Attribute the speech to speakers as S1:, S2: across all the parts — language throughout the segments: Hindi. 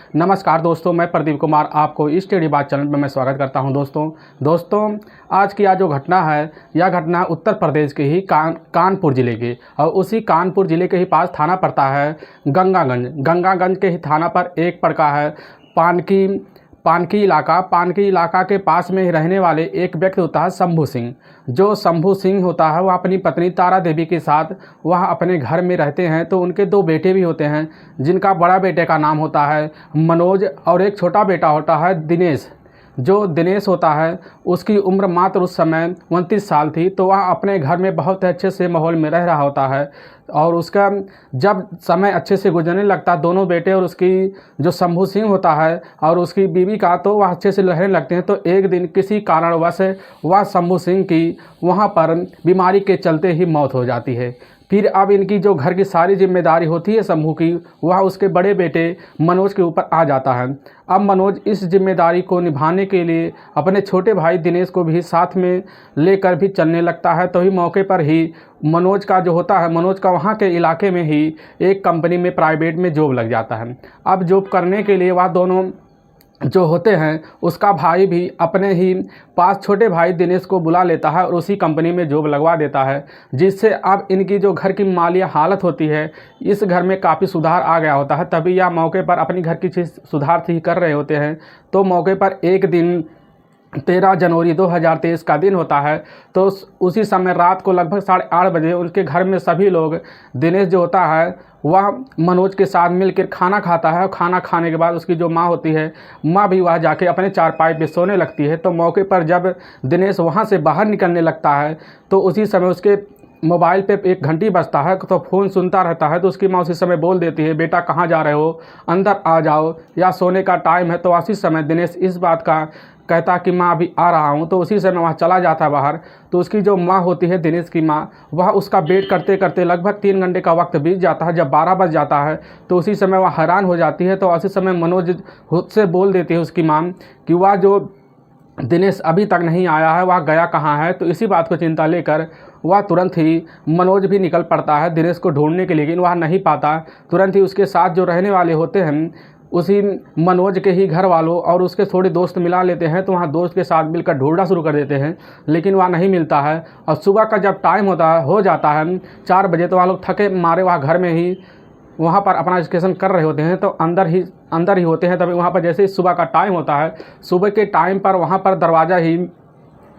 S1: नमस्कार दोस्तों, मैं प्रदीप कुमार आपको इस टेढ़ी बात चैनल में मैं स्वागत करता हूं। दोस्तों आज की यह जो घटना है, यह घटना उत्तर प्रदेश के ही कानपुर ज़िले की, और उसी कानपुर ज़िले के ही पास थाना पड़ता है गंगागंज के ही थाना पर एक पड़ता है पानकी इलाका के पास में ही रहने वाले एक व्यक्ति होता है शंभू सिंह। जो शंभू सिंह होता है वह अपनी पत्नी तारा देवी के साथ वह अपने घर में रहते हैं। तो उनके दो बेटे भी होते हैं, जिनका बड़ा बेटे का नाम होता है मनोज और एक छोटा बेटा होता है दिनेश। जो दिनेश होता है उसकी उम्र मात्र उस समय 29 साल थी। तो वह अपने घर में बहुत अच्छे से माहौल में रह रहा होता है, और उसका जब समय अच्छे से गुजरने लगता है, दोनों बेटे और उसकी जो शंभू सिंह होता है और उसकी बीवी का, तो वह अच्छे से रहने लगते हैं। तो एक दिन किसी कारणवश वह शंभू सिंह की वहाँ पर बीमारी के चलते ही मौत हो जाती है। फिर अब इनकी जो घर की सारी जिम्मेदारी होती है शंभू की, वह उसके बड़े बेटे मनोज के ऊपर आ जाता है। अब मनोज इस जिम्मेदारी को निभाने के लिए अपने छोटे भाई दिनेश को भी साथ में लेकर भी चलने लगता है। तो ही मौके पर ही मनोज का वहाँ के इलाके में ही एक कंपनी में प्राइवेट में जॉब लग जाता है। अब जॉब करने के लिए वह दोनों जो होते हैं, उसका भाई भी अपने ही पास छोटे भाई दिनेश को बुला लेता है और उसी कंपनी में जॉब लगवा देता है, जिससे अब इनकी जो घर की माली हालत होती है, इस घर में काफ़ी सुधार आ गया होता है। तभी यह मौके पर अपनी घर की चीज़ सुधार ही कर रहे होते हैं। तो मौके पर एक दिन 13 जनवरी 2023 का दिन होता है। तो उसी समय रात को लगभग 8:30 बजे उनके घर में सभी लोग, दिनेश जो होता है वह मनोज के साथ मिलकर खाना खाता है। खाना खाने के बाद उसकी जो माँ होती है, माँ भी वह जाके अपने चारपाई पे सोने लगती है। तो मौके पर जब दिनेश वहाँ से बाहर निकलने लगता है, तो उसी समय उसके मोबाइल पे एक घंटी बजता है। तो फ़ोन सुनता रहता है। तो उसकी माँ उसी समय बोल देती है, बेटा कहाँ जा रहे हो, अंदर आ जाओ, या सोने का टाइम है। तो उसी समय दिनेश इस बात का कहता कि माँ अभी आ रहा हूँ। तो उसी समय वह चला जाता है बाहर। तो उसकी जो माँ होती है दिनेश की माँ, वह उसका वेट करते करते लगभग 3 घंटे का वक्त बीत जाता है। जब 12 बज जाता है तो उसी समय वह हैरान हो जाती है। तो उसी समय मनोज खुद से बोल देती है उसकी माँ कि वह जो दिनेश अभी तक नहीं आया है, वह गया कहाँ है। तो इसी बात को चिंता लेकर वह तुरंत ही मनोज भी निकल पड़ता है दिनेश को ढूंढने के लिए, लेकिन वह नहीं पाता। तुरंत ही उसके साथ जो रहने वाले होते हैं, उसी मनोज के ही घर वालों और उसके थोड़े दोस्त मिला लेते हैं। तो वहाँ दोस्त के साथ मिलकर ढूंढना शुरू कर देते हैं, लेकिन वह नहीं मिलता है। और सुबह का जब टाइम हो जाता है 4 बजे, तो वह लोग थके मारे वहाँ घर में ही वहाँ पर अपना स्टेशन कर रहे होते हैं। तो अंदर ही होते हैं। तभी वहाँ पर जैसे ही सुबह का टाइम होता है, सुबह के टाइम पर वहाँ पर दरवाज़ा ही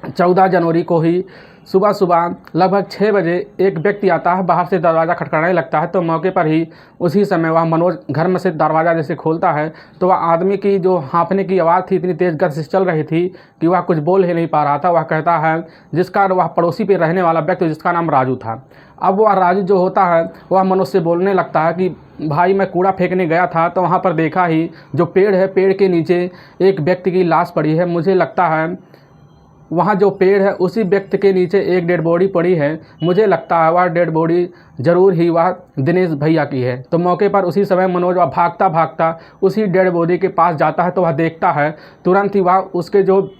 S1: 14 जनवरी को ही सुबह लगभग 6 बजे एक व्यक्ति आता है, बाहर से दरवाज़ा खटखटाने लगता है। तो मौके पर ही उसी समय वह मनोज घर में से दरवाज़ा जैसे खोलता है, तो वह आदमी की जो हाँफने की आवाज़ थी इतनी तेज़ गति से चल रही थी कि वह कुछ बोल ही नहीं पा रहा था। वह कहता है, वह पड़ोसी पे रहने वाला व्यक्ति जिसका नाम राजू था। अब वह राजू जो होता है वह मनोज से बोलने लगता है कि भाई मैं कूड़ा फेंकने गया था, तो वहाँ पर देखा ही जो पेड़ है, पेड़ के नीचे एक व्यक्ति की लाश पड़ी है। मुझे लगता है वहाँ जो पेड़ है उसी व्यक्ति के नीचे एक डेड बॉडी पड़ी है। मुझे लगता है वह डेड बॉडी ज़रूर ही वह दिनेश भैया की है। तो मौके पर उसी समय मनोज वह भागता उसी डेड बॉडी के पास जाता है। तो वह देखता है, तुरंत ही वह उसके जो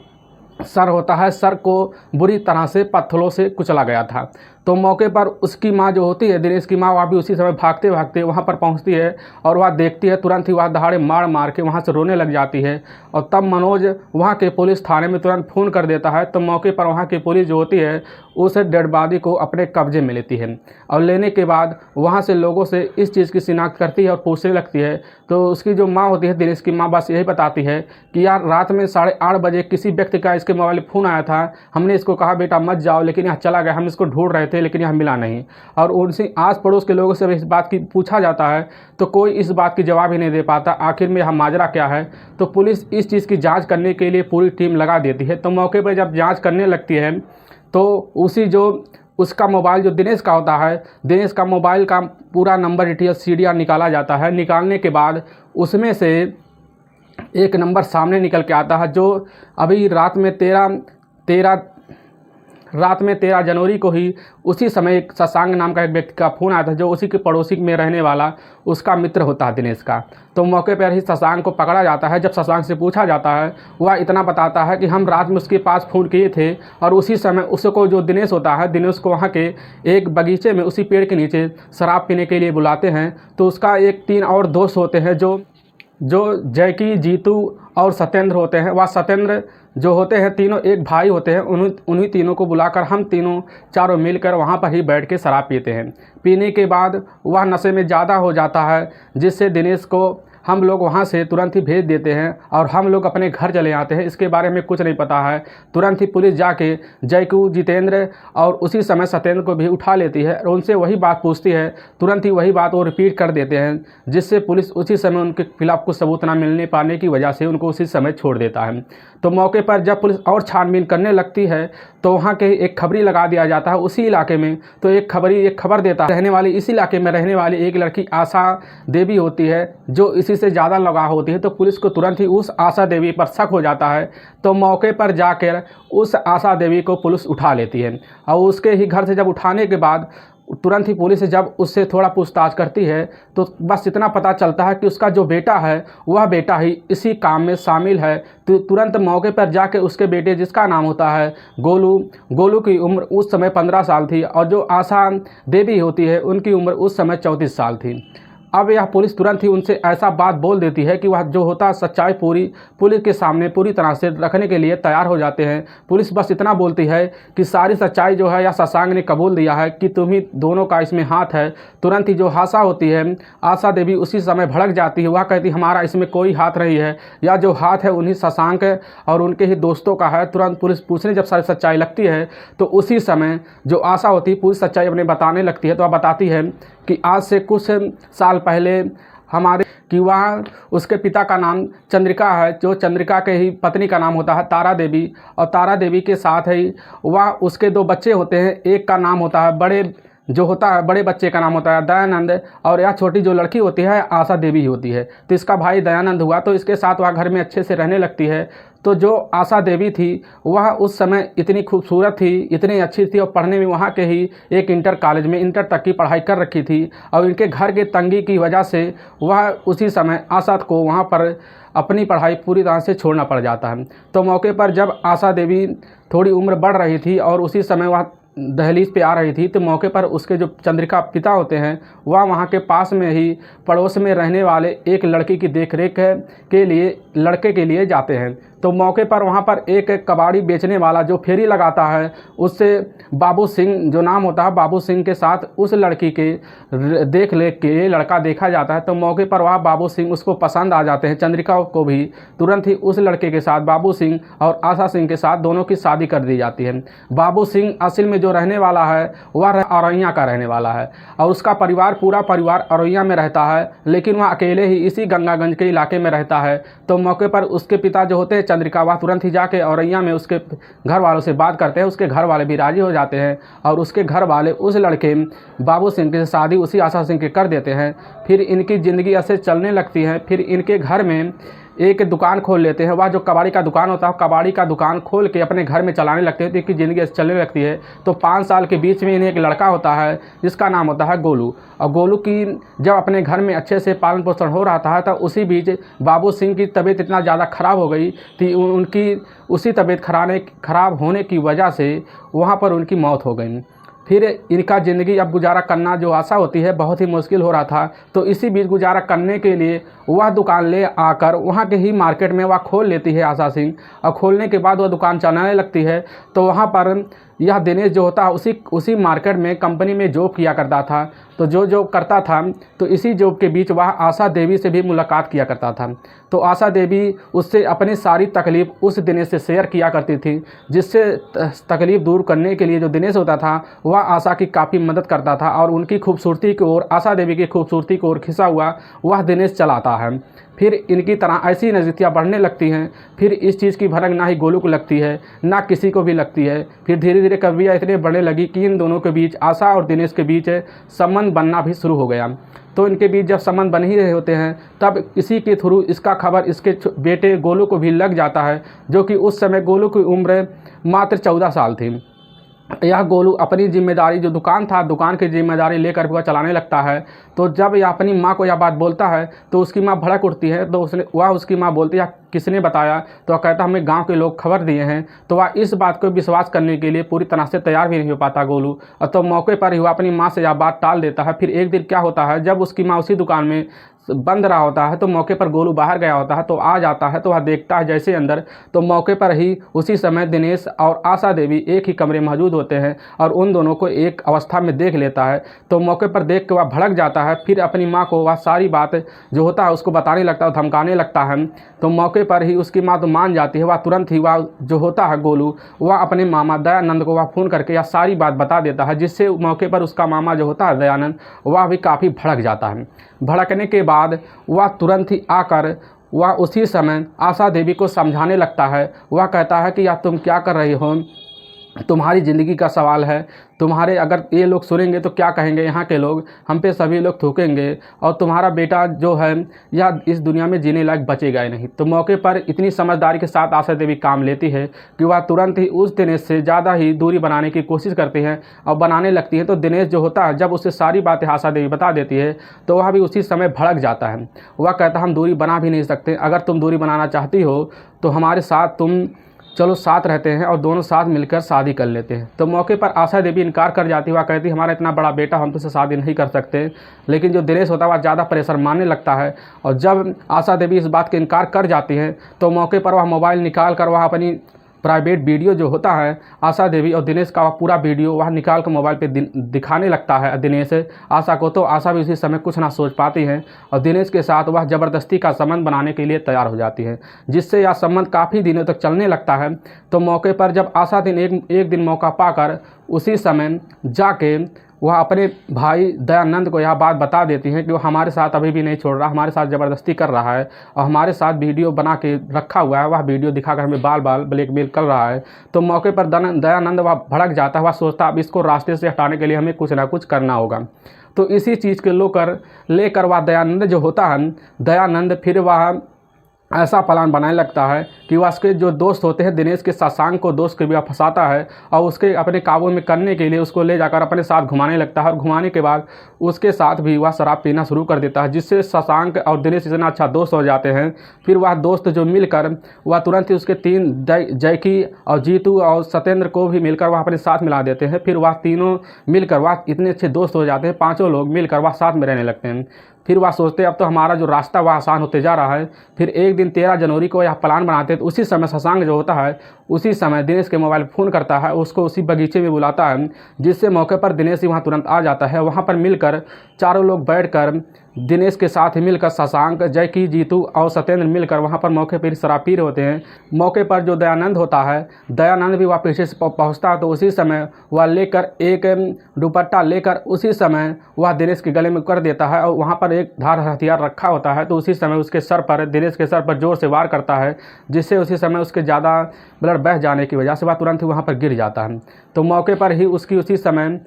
S1: सर होता है, सर को बुरी तरह से पत्थरों से कुचला गया था। तो मौके पर उसकी माँ जो होती है, दिनेश की माँ, वह भी उसी समय भागते वहाँ पर पहुँचती है और वह देखती है। तुरंत ही वह दहाड़े मार के वहाँ से रोने लग जाती है। और तब मनोज वहाँ के पुलिस थाने में तुरंत फ़ोन कर देता है। तो मौके पर वहाँ की पुलिस जो होती है उस डेड बॉडी को अपने कब्जे में लेती है, और लेने के बाद वहाँ से लोगों से इस चीज़ की शिनाख्त करती है और पूछने लगती है। तो उसकी जो माँ होती है, दिनेश की माँ, बस यही बताती है कि यार रात में 8:30 बजे किसी व्यक्ति का इसके मोबाइल फ़ोन आया था। हमने इसको कहा बेटा मत जाओ, लेकिन यहाँ चला गया। हम इसको ढूंढ रहे थे लेकिन यहाँ मिला नहीं। और उनसे आस पड़ोस के लोगों से इस बात की पूछा जाता है, तो कोई इस बात की जवाब ही नहीं दे पाता। आखिर में यह माजरा क्या है। तो पुलिस इस चीज़ की जांच करने के लिए पूरी टीम लगा देती है। तो मौके पर जब जांच करने लगती है, तो उसी जो उसका मोबाइल जो दिनेश का होता है, दिनेश का मोबाइल का पूरा नंबर डिटेल सीरियल निकाला जाता है। निकालने के बाद उसमें से एक नंबर सामने निकल के आता है, जो अभी रात में 13 जनवरी को ही उसी समय एक शशांक नाम का एक व्यक्ति का फ़ोन आया था, जो उसी के पड़ोसी में रहने वाला उसका मित्र होता है दिनेश का। तो मौके पर ही शशांक को पकड़ा जाता है। जब शशांक से पूछा जाता है, वह इतना बताता है कि हम रात में उसके पास फ़ोन किए थे और उसी समय उसको जो दिनेश होता है, दिनेश को वहाँ के एक बगीचे में उसी पेड़ के नीचे शराब पीने के लिए बुलाते हैं। तो उसका 1-3 और दोस्त होते हैं जो जो जैकी, जीतू और सत्येंद्र होते हैं, वह सत्येंद्र जो होते हैं तीनों एक भाई होते हैं। उन्हीं तीनों को बुलाकर हम तीनों चारों मिलकर वहाँ पर ही बैठ के शराब पीते हैं। पीने के बाद वह नशे में ज़्यादा हो जाता है, जिससे दिनेश को हम लोग वहाँ से तुरंत ही भेज देते हैं और हम लोग अपने घर चले आते हैं। इसके बारे में कुछ नहीं पता है। तुरंत ही पुलिस जाके जयकू, जितेंद्र और उसी समय सत्येंद्र को भी उठा लेती है और उनसे वही बात पूछती है। तुरंत ही वही बात वो रिपीट कर देते हैं, जिससे पुलिस उसी समय उनके खिलाफ कुछ सबूत ना मिलने पाने की वजह से उनको उसी समय छोड़ देता है। तो मौके पर जब पुलिस और छानबीन करने लगती है तो वहाँ के एक खबरी लगा दिया जाता है उसी इलाके में। तो एक खबर देता है, रहने वाली इसी इलाके में रहने वाली एक लड़की आशा देवी होती है, जो इसी से ज़्यादा लगाव होती है। तो पुलिस को तुरंत ही उस आशा देवी पर शक हो जाता है। तो मौके पर जाकर उस आशा देवी को पुलिस उठा लेती है और उसके ही घर से जब उठाने के बाद तुरंत ही पुलिस जब उससे थोड़ा पूछताछ करती है तो बस इतना पता चलता है कि उसका जो बेटा है वह बेटा ही इसी काम में शामिल है। तो तुरंत मौके पर जाके उसके बेटे, जिसका नाम होता है गोलू की उम्र उस समय 15 साल थी और जो आशा देवी होती है उनकी उम्र उस समय 34 साल थी। अब यह पुलिस तुरंत ही उनसे ऐसा बात बोल देती है कि वह जो होता सच्चाई पूरी पुलिस के सामने पूरी तरह से रखने के लिए तैयार हो जाते हैं। पुलिस बस इतना बोलती है कि सारी सच्चाई जो है या शशांक ने कबूल दिया है कि तुम्ही दोनों का इसमें हाथ है। तुरंत ही जो आशा होती है, आशा देवी उसी समय भड़क जाती है। वह कहती हमारा इसमें कोई हाथ नहीं है, या जो हाथ है उन्हीं शशांक और उनके ही दोस्तों का है। तुरंत पुलिस पूछने जब सारी सच्चाई लगती है तो उसी समय जो आशा होती है पूरी सच्चाई अपने बताने लगती है। तो वह बताती है कि आज से कुछ साल पहले हमारे कि वहाँ उसके पिता का नाम चंद्रिका है, जो चंद्रिका के ही पत्नी का नाम होता है तारा देवी, और तारा देवी के साथ ही वह उसके 2 बच्चे होते हैं। एक का नाम होता है बड़े बच्चे का नाम होता है दयानंद, और यह छोटी जो लड़की होती है आशा देवी होती है। तो इसका भाई दयानंद हुआ, तो इसके साथ वह घर में अच्छे से रहने लगती है। तो जो आशा देवी थी वह उस समय इतनी खूबसूरत थी, इतनी अच्छी थी और पढ़ने में वहाँ के ही एक इंटर कॉलेज में इंटर तक की पढ़ाई कर रखी थी। और इनके घर के तंगी की वजह से वह उसी समय आशा को वहाँ पर अपनी पढ़ाई पूरी तरह से छोड़ना पड़ जाता है। तो मौके पर जब आशा देवी थोड़ी उम्र बढ़ रही थी और उसी समय वह दहलीज पे आ रही थी, तो मौके पर उसके जो चंद्रिका पिता होते हैं वह वहाँ के पास में ही पड़ोस में रहने वाले एक लड़की की देखरेख के लिए लड़के के लिए जाते हैं। तो मौके पर वहाँ पर एक कबाड़ी बेचने वाला जो फेरी लगाता है, उससे बाबू सिंह जो नाम होता है, बाबू सिंह के साथ उस लड़की के देख रेख के लड़का देखा जाता है। तो मौके पर वह बाबू सिंह उसको पसंद आ जाते हैं। चंद्रिका को भी तुरंत ही उस लड़के के साथ बाबू सिंह और आशा सिंह के साथ दोनों की शादी कर दी जाती है। बाबू सिंह असल में जो रहने वाला है वह औरैया का रहने वाला है और उसका पूरा परिवार औरैया में रहता है, लेकिन वह अकेले ही इसी गंगागंज के इलाके में रहता है। तो मौके पर उसके पिता जो होते हैं चंद्रिका, वह तुरंत ही जाके औरैया में उसके घर वालों से बात करते हैं। उसके घर वाले भी राजी हो जाते हैं और उसके घर वाले उस लड़के बाबू सिंह की शादी उसी आशा सिंह के कर देते हैं। फिर इनकी ज़िंदगी ऐसे चलने लगती है। फिर इनके घर में एक दुकान खोल लेते हैं। वह जो कबाड़ी का दुकान होता है, कबाड़ी का दुकान खोल के अपने घर में चलाने लगते हैं। तो इनकी ज़िंदगी ऐसे चलने लगती है। तो 5 साल के बीच में इन्हें एक लड़का होता है जिसका नाम होता है गोलू। और गोलू की जब अपने घर में अच्छे से पालन पोषण हो रहा था, तो उसी बीच बाबू सिंह की तबीयत इतना ज़्यादा ख़राब हो गई थी, उनकी उसी तबीयत ख़राब होने की वजह से वहाँ पर उनकी मौत हो गई। फिर इनका ज़िंदगी अब गुजारा करना जो आशा होती है बहुत ही मुश्किल हो रहा था। तो इसी बीच गुजारा करने के लिए वह दुकान ले आकर वहाँ के ही मार्केट में वह खोल लेती है आशा सिंह। और खोलने के बाद वह दुकान चलाने लगती है। तो वहाँ पर यह दिनेश जो होता है उसी मार्केट में कंपनी में जॉब किया करता था। तो जो करता था, तो इसी जॉब के बीच वह आशा देवी से भी मुलाकात किया करता था। तो आशा देवी उससे अपनी सारी तकलीफ़ उस दिनेश से शेयर किया करती थी, जिससे तकलीफ़ दूर करने के लिए जो दिनेश होता था वह आशा की काफ़ी मदद करता था और उनकी खूबसूरती की ओर, आशा देवी की खूबसूरती की ओर खिंचा हुआ वह दिनेश चलाता है। फिर इनकी तरह ऐसी नज़दीकियाँ बढ़ने लगती हैं। फिर इस चीज़ की भनक ना ही गोलू को लगती है ना किसी को भी लगती है। फिर धीरे धीरे कवियाँ इतने बढ़ने लगी कि इन दोनों के बीच, आशा और दिनेश के बीच संबंध बनना भी शुरू हो गया। तो इनके बीच जब संबंध बन ही रहे होते हैं, तब इसी के थ्रू इसका खबर इसके बेटे गोलू को भी लग जाता है, जो कि उस समय गोलू की उम्र मात्र 14 साल थी। यह गोलू अपनी जिम्मेदारी, जो दुकान था, दुकान की जिम्मेदारी लेकर वह चलाने लगता है। तो जब यह अपनी माँ को यह बात बोलता है तो उसकी माँ भड़क उठती है। तो उसकी माँ बोलती है किसने बताया? तो वह कहता हमें गांव के लोग खबर दिए हैं। तो वह इस बात को विश्वास करने के लिए पूरी तरह से तैयार भी नहीं हो पाता गोलू। और तो मौके पर ही वह अपनी माँ से यह बात टाल देता है। फिर एक दिन क्या होता है, जब उसकी माँ उसी दुकान में बंद रहा होता है तो मौके पर गोलू बाहर गया होता है तो आ जाता है तो वह देखता है जैसे अंदर, तो मौके पर ही उसी समय दिनेश और आशा देवी एक ही कमरे में मौजूद होते हैं और उन दोनों को एक अवस्था में देख लेता है। तो मौके पर देख के वह भड़क जाता है, फिर अपनी माँ को वह सारी बात जो होता है उसको बताने लगता है, धमकाने लगता है। तो मौके पर ही उसकी माँ तो मान जाती है, वह तुरंत ही वह जो होता है गोलू वह अपने मामा दयानंद को वह फ़ोन करके यह सारी बात बता देता है, जिससे मौके पर उसका मामा जो होता है दयानंद वह भी काफ़ी भड़क जाता है। भड़कने के बाद वह तुरंत ही आकर वह उसी समय आशा देवी को समझाने लगता है। वह कहता है कि यार तुम क्या कर रही हो, तुम्हारी ज़िंदगी का सवाल है, तुम्हारे अगर ये लोग सुनेंगे तो क्या कहेंगे, यहाँ के लोग हम पे सभी लोग थूकेंगे और तुम्हारा बेटा जो है यह इस दुनिया में जीने लायक बचेगा ही नहीं। तो मौके पर इतनी समझदारी के साथ आशा देवी काम लेती है कि वह तुरंत ही उस दिनेश से ज़्यादा ही दूरी बनाने की कोशिश करती हैं और बनाने लगती है। तो दिनेश जो होता है जब उसे सारी बातें आशा देवी बता देती है तो वह भी उसी समय भड़क जाता है। वह कहता है हम दूरी बना भी नहीं सकते, अगर तुम दूरी बनाना चाहती हो तो हमारे साथ तुम चलो साथ रहते हैं और दोनों साथ मिलकर शादी कर लेते हैं। तो मौके पर आशा देवी इनकार कर जाती है, वह कहती है हमारा इतना बड़ा बेटा, हम तुझसे शादी नहीं कर सकते। लेकिन जो दिनेश होता है वह ज़्यादा प्रेशर मानने लगता है और जब आशा देवी इस बात के इनकार कर जाती है तो मौके पर वह मोबाइल निकाल कर वह अपनी प्राइवेट वीडियो जो होता है आशा देवी और दिनेश का वह पूरा वीडियो वह निकाल कर मोबाइल पे दिखाने लगता है दिनेश आशा को। तो आशा भी उसी समय कुछ ना सोच पाती है और दिनेश के साथ वह ज़बरदस्ती का संबंध बनाने के लिए तैयार हो जाती है, जिससे यह संबंध काफ़ी दिनों तक चलने लगता है। तो मौके पर जब आशा एक दिन मौका पाकर उसी समय जाके वह अपने भाई दयानंद को यह बात बता देती हैं कि वो हमारे साथ अभी भी नहीं छोड़ रहा, हमारे साथ ज़बरदस्ती कर रहा है और हमारे साथ वीडियो बना के रखा हुआ है, वह वीडियो दिखाकर हमें बाल बाल ब्लैकमेल कर रहा है। तो मौके पर दयानंद वह भड़क जाता है, वह सोचता अब इसको रास्ते से हटाने के लिए हमें कुछ ना कुछ करना होगा। तो इसी चीज़ के लेकर वह दयानंद जो होता है दयानंद फिर वह ऐसा प्लान बनाने लगता है कि वह उसके जो दोस्त होते हैं दिनेश के शशांक को दोस्त के भी फंसाता है और उसके अपने काबू में करने के लिए उसको ले जाकर अपने साथ घुमाने लगता है और घुमाने के बाद उसके साथ भी वह शराब पीना शुरू कर देता है, जिससे शशांक और दिनेश इतना अच्छा दोस्त हो जाते हैं। फिर वह दोस्त जो मिलकर वह तुरंत ही उसके तीन जैकी और जीतू और सत्येंद्र को भी मिलकर वह अपने साथ मिला देते हैं। फिर वह तीनों मिलकर वह इतने अच्छे दोस्त हो जाते हैं, पाँचों लोग मिलकर वह साथ में रहने लगते हैं। फिर वह सोचते अब तो हमारा जो रास्ता वह आसान होते जा रहा है। फिर एक दिन 13 जनवरी को यह प्लान बनाते हैं, तो उसी समय शशांक जो होता है उसी समय दिनेश के मोबाइल फ़ोन करता है, उसको उसी बगीचे में बुलाता है, जिससे मौके पर दिनेश ही वहाँ तुरंत आ जाता है। वहाँ पर मिलकर चारों लोग बैठकर दिनेश के साथ ही मिलकर शशांक, जैकी, जीतू और सत्येंद्र मिलकर वहाँ पर मौके पर शराब पी रहे होते हैं। मौके पर जो दयानंद होता है दयानंद भी वह पीछे से पहुँचता है, तो उसी समय वह लेकर एक दुपट्टा लेकर उसी समय वह दिनेश के गले में कर देता है और वहाँ पर एक धार हथियार रखा होता है। तो उसी समय उसके सर पर दिनेश के सर पर जोर से वार करता है, जिससे उसी समय उसके ज़्यादा ब्लड बह जाने की वजह से वह तुरंत ही वहाँ पर गिर जाता है। तो मौके पर ही उसकी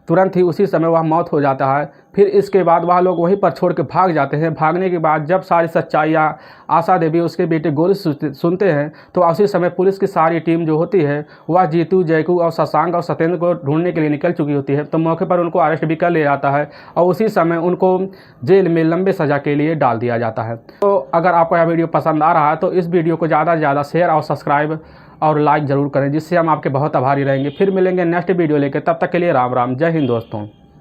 S1: तुरंत ही उसी समय वह मौत हो जाता है। फिर इसके बाद वह लोग वहीं पर छोड़ के भाग जाते हैं। भागने के बाद जब सारी सच्चाइयाँ आशा देवी उसके बेटे गोलू सुनते हैं तो उसी समय पुलिस की सारी टीम जो होती है वह जीतू, जैकू और शशांक और सत्येंद्र को ढूंढने के लिए निकल चुकी होती है। तो मौके पर उनको अरेस्ट भी कर लिया जाता है और उसी समय उनको जेल में लंबे सज़ा के लिए डाल दिया जाता है। तो अगर आपको यह वीडियो पसंद आ रहा है तो इस वीडियो को ज़्यादा से ज़्यादा शेयर और सब्सक्राइब और लाइक ज़रूर करें, जिससे हम आपके बहुत आभारी रहेंगे। फिर मिलेंगे नेक्स्ट वीडियो लेकर, तब तक के लिए राम राम, जय हिंद दोस्तों।